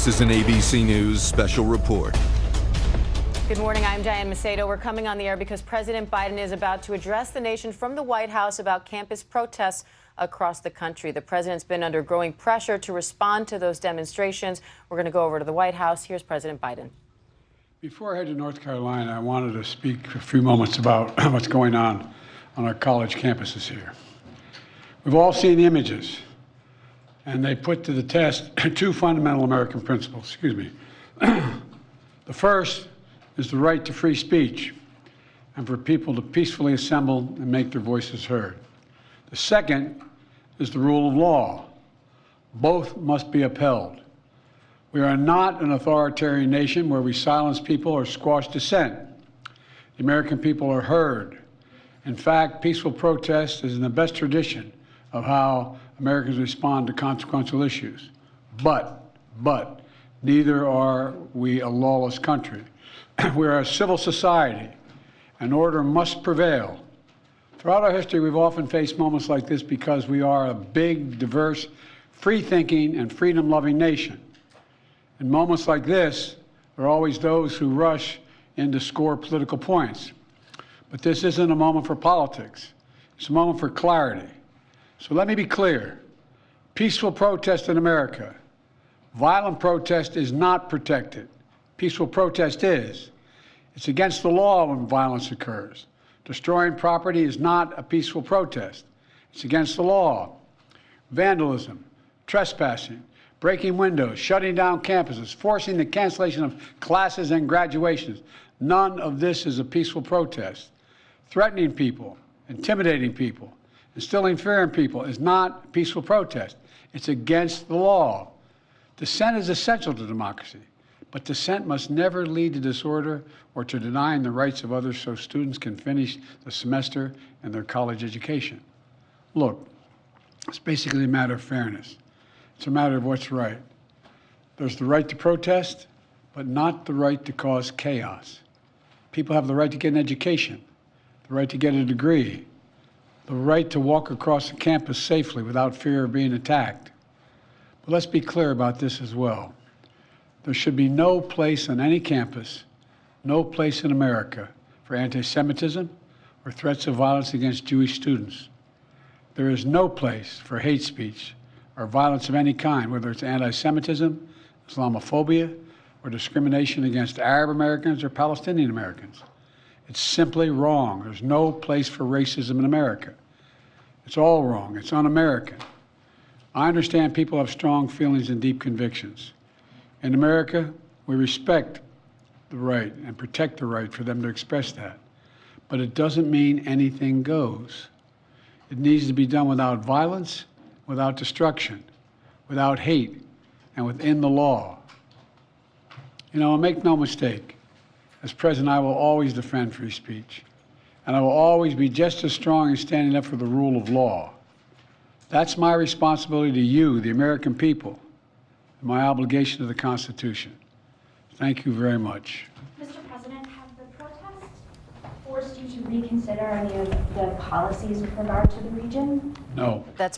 This is an ABC News special report. Good morning, I'm Diane Macedo. We're coming on the air because President Biden is about to address the nation from the White House about campus protests across the country. The president's been under growing pressure to respond to those demonstrations. We're going to go over to the White House. Here's President Biden. Before I head to North Carolina, I wanted to speak for a few moments about what's going on our college campuses here. We've all seen the images, and they put to the test two fundamental American principles. The first is the right to free speech and for people to peacefully assemble and make their voices heard. The second is the rule of law. Both must be upheld. We are not an authoritarian nation where we silence people or squash dissent. The American people are heard. In fact, peaceful protest is in the best tradition of how Americans respond to consequential issues. But, neither are we a lawless country. We are a civil society, and order must prevail. Throughout our history, we've often faced moments like this because we are a big, diverse, free-thinking, and freedom-loving nation. In moments like this, there are always those who rush in to score political points. But this isn't a moment for politics. It's a moment for clarity. So let me be clear. Peaceful protest in America. Violent protest is not protected. Peaceful protest is. It's against the law when violence occurs. Destroying property is not a peaceful protest. It's against the law. Vandalism, trespassing, breaking windows, shutting down campuses, forcing the cancellation of classes and graduations. None of this is a peaceful protest. Threatening people, intimidating people, instilling fear in people is not a peaceful protest. It's against the law. Dissent is essential to democracy, but dissent must never lead to disorder or to denying the rights of others so students can finish the semester and their college education. Look, it's basically a matter of fairness. It's a matter of what's right. There's the right to protest, but not the right to cause chaos. People have the right to get an education, the right to get a degree, the right to walk across the campus safely without fear of being attacked. But let's be clear about this as well. There should be no place on any campus, no place in America for anti-Semitism or threats of violence against Jewish students. There is no place for hate speech or violence of any kind, whether it's anti-Semitism, Islamophobia, or discrimination against Arab Americans or Palestinian Americans. It's simply wrong. There's no place for racism in America. It's all wrong. It's un-American. I understand people have strong feelings and deep convictions. In America, we respect the right and protect the right for them to express that. But it doesn't mean anything goes. It needs to be done without violence, without destruction, without hate, and within the law. You know, make no mistake, as president, I will always defend free speech, and I will always be just as strong in standing up for the rule of law. That's my responsibility to you, the American people, and my obligation to the Constitution. Thank you very much. Mr. President, have the protests forced you to reconsider any of the policies with regard to the region? No. That's